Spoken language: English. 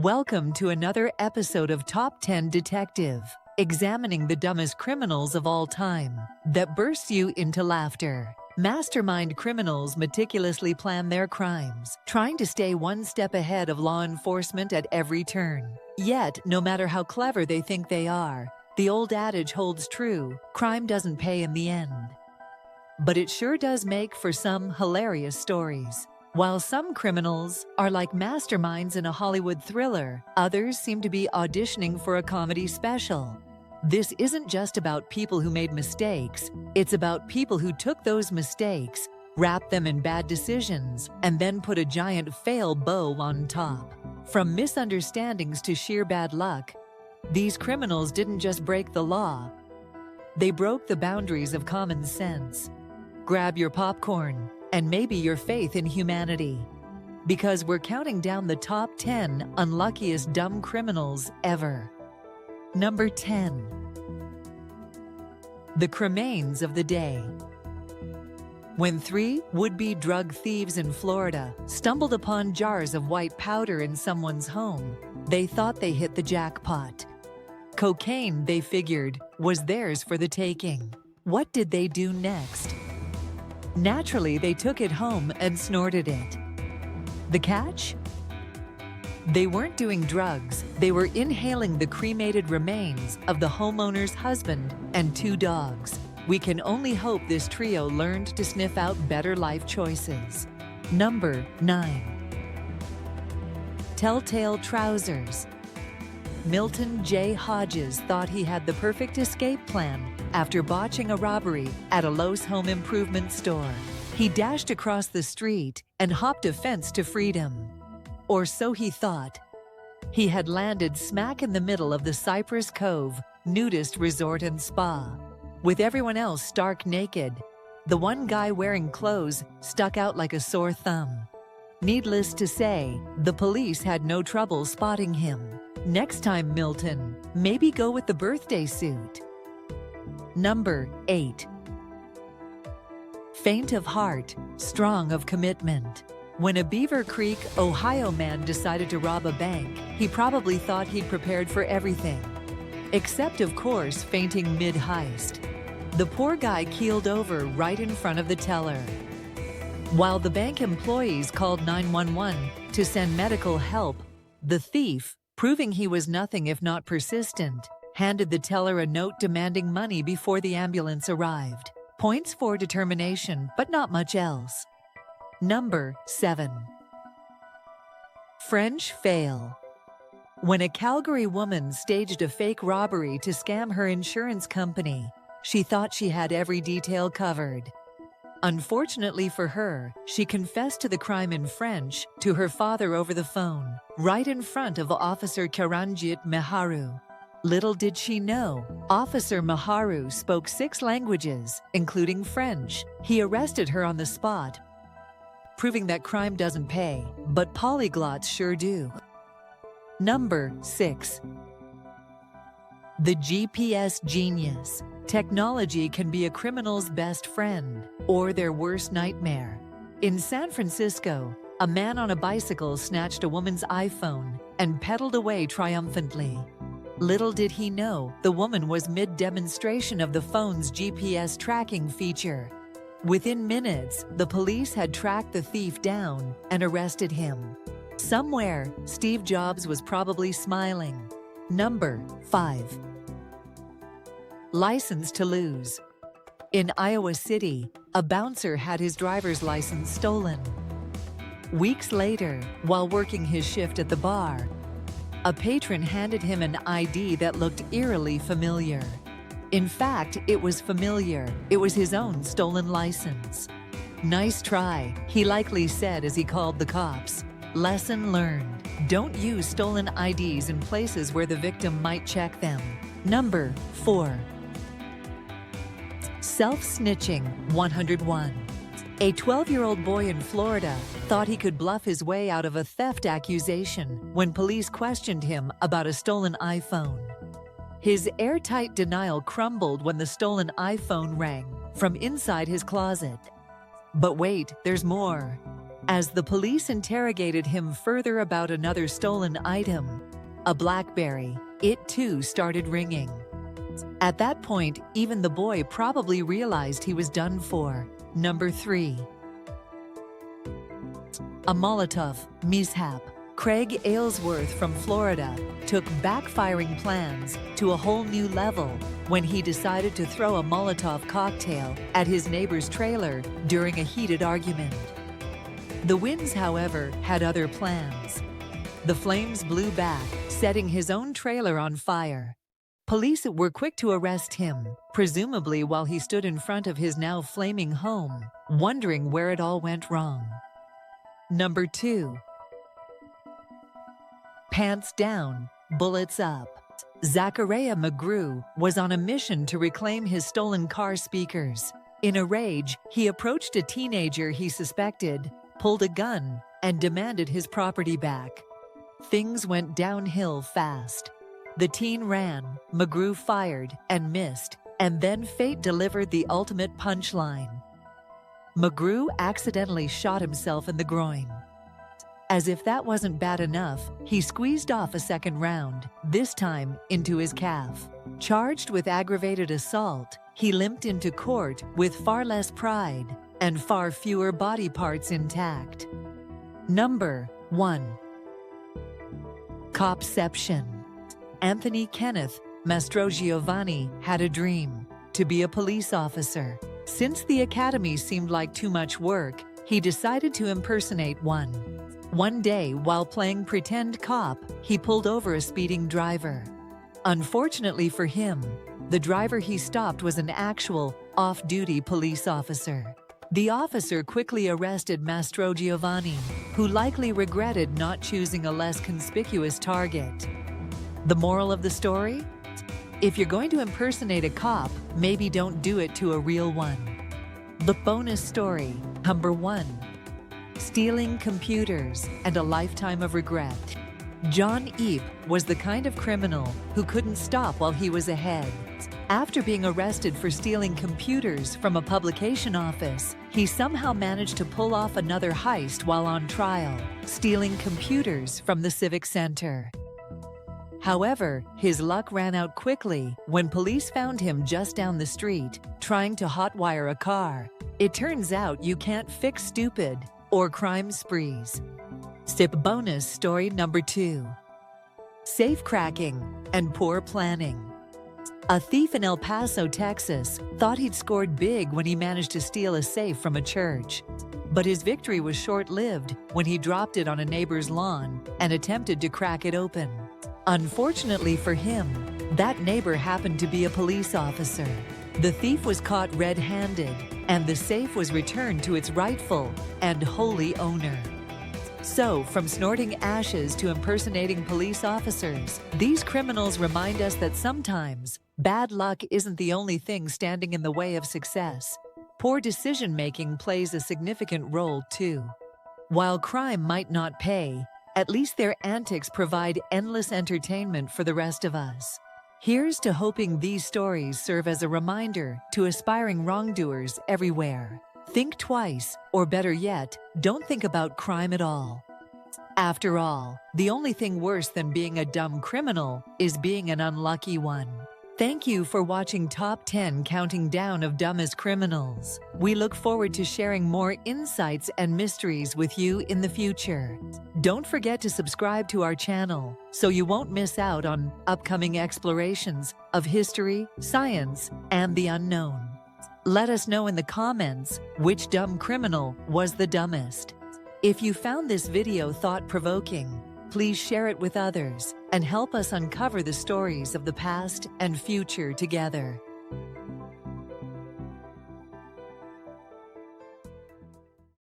Welcome to another episode of Top 10 Detective, examining the dumbest criminals of all time that bursts you into laughter. Mastermind criminals meticulously plan their crimes, trying to stay one step ahead of law enforcement at every turn. Yet, no matter how clever they think they are, the old adage holds true: crime doesn't pay in the end. But it sure does make for some hilarious stories. While some criminals are like masterminds in a Hollywood thriller, others seem to be auditioning for a comedy special. This isn't just about people who made mistakes, it's about people who took those mistakes, wrapped them in bad decisions, and then put a giant fail bow on top. From misunderstandings to sheer bad luck, these criminals didn't just break the law, they broke the boundaries of common sense. Grab your popcorn and maybe your faith in humanity, because we're counting down the top 10 unluckiest dumb criminals ever. Number 10. The cremains of the day. When three would-be drug thieves in Florida stumbled upon jars of white powder in someone's home, they thought they hit the jackpot. Cocaine, they figured, was theirs for the taking. What did they do next? Naturally, they took it home and snorted it. The catch? They weren't doing drugs, they were inhaling the cremated remains of the homeowner's husband and 2 dogs. We can only hope this trio learned to sniff out better life choices. Number 9. Telltale trousers. Milton J. Hodges thought he had the perfect escape plan after botching a robbery at a Lowe's home improvement store. He dashed across the street and hopped a fence to freedom. Or so he thought. He had landed smack in the middle of the Cypress Cove nudist resort and spa, with everyone else stark naked. The one guy wearing clothes stuck out like a sore thumb. Needless to say, the police had no trouble spotting him. Next time, Milton, maybe go with the birthday suit. Number 8. Faint of heart, strong of commitment. When a Beaver Creek, Ohio man decided to rob a bank, he probably thought he'd prepared for everything. Except, of course, fainting mid-heist. The poor guy keeled over right in front of the teller. While the bank employees called 911 to send medical help, the thief, proving he was nothing if not persistent, handed the teller a note demanding money before the ambulance arrived. Points for determination, but not much else. Number 7. French fail. When a Calgary woman staged a fake robbery to scam her insurance company, she thought she had every detail covered. Unfortunately for her, she confessed to the crime in French to her father over the phone, right in front of Officer Karanjit Meharu. Little did she know, Officer Meharu spoke 6 languages, including French. He arrested her on the spot, proving that crime doesn't pay, but polyglots sure do. Number 6. The GPS genius. Technology can be a criminal's best friend or their worst nightmare. In San Francisco, a man on a bicycle snatched a woman's iPhone and pedaled away triumphantly. Little did he know, the woman was mid-demonstration of the phone's GPS tracking feature. Within minutes, the police had tracked the thief down and arrested him. Somewhere, Steve Jobs was probably smiling. Number 5. License to lose. In Iowa City, a bouncer had his driver's license stolen. Weeks later, while working his shift at the bar, a patron handed him an ID that looked eerily familiar. In fact, it was familiar. It was his own stolen license. "Nice try," he likely said as he called the cops. Lesson learned. Don't use stolen IDs in places where the victim might check them. Number 4. Self-snitching 101. A 12-year-old boy in Florida thought he could bluff his way out of a theft accusation when police questioned him about a stolen iPhone. His airtight denial crumbled when the stolen iPhone rang from inside his closet. But wait, there's more. As the police interrogated him further about another stolen item, a BlackBerry, it too started ringing. At that point, even the boy probably realized he was done for. Number 3. A Molotov mishap. Craig Aylesworth from Florida took backfiring plans to a whole new level when he decided to throw a Molotov cocktail at his neighbor's trailer during a heated argument. The winds, however, had other plans. The flames blew back, setting his own trailer on fire. Police were quick to arrest him, presumably while he stood in front of his now flaming home, wondering where it all went wrong. Number 2. Pants down, bullets up. Zachariah McGrew was on a mission to reclaim his stolen car speakers. In a rage, he approached a teenager he suspected, pulled a gun, and demanded his property back. Things went downhill fast. The teen ran, McGrew fired and missed, and then fate delivered the ultimate punchline. McGrew accidentally shot himself in the groin. As if that wasn't bad enough, he squeezed off a second round, this time into his calf. Charged with aggravated assault, he limped into court with far less pride and far fewer body parts intact. Number 1. Copception. Anthony Kenneth Mastrogiovanni had a dream: to be a police officer. Since the academy seemed like too much work, he decided to impersonate one. One day, while playing pretend cop, he pulled over a speeding driver. Unfortunately for him, the driver he stopped was an actual, off-duty police officer. The officer quickly arrested Mastrogiovanni, who likely regretted not choosing a less conspicuous target. The moral of the story? If you're going to impersonate a cop, maybe don't do it to a real one. The bonus story, number 1. Stealing computers and a lifetime of regret. John Eep was the kind of criminal who couldn't stop while he was ahead. After being arrested for stealing computers from a publication office, he somehow managed to pull off another heist while on trial, stealing computers from the Civic Center. However, his luck ran out quickly when police found him just down the street, trying to hotwire a car. It turns out you can't fix stupid or crime sprees. Sip bonus story number 2. Safe cracking and poor planning. A thief in El Paso, Texas, thought he'd scored big when he managed to steal a safe from a church. But his victory was short-lived when he dropped it on a neighbor's lawn and attempted to crack it open. Unfortunately for him, that neighbor happened to be a police officer. The thief was caught red-handed, and the safe was returned to its rightful and holy owner. So, from snorting ashes to impersonating police officers, these criminals remind us that sometimes bad luck isn't the only thing standing in the way of success. Poor decision-making plays a significant role too. While crime might not pay, at least their antics provide endless entertainment for the rest of us. Here's to hoping these stories serve as a reminder to aspiring wrongdoers everywhere. Think twice, or better yet, don't think about crime at all. After all, the only thing worse than being a dumb criminal is being an unlucky one. Thank you for watching Top 10 Counting Down of Dumbest Criminals. We look forward to sharing more insights and mysteries with you in the future. Don't forget to subscribe to our channel so you won't miss out on upcoming explorations of history, science, and the unknown. Let us know in the comments which dumb criminal was the dumbest. If you found this video thought-provoking, please share it with others and help us uncover the stories of the past and future together.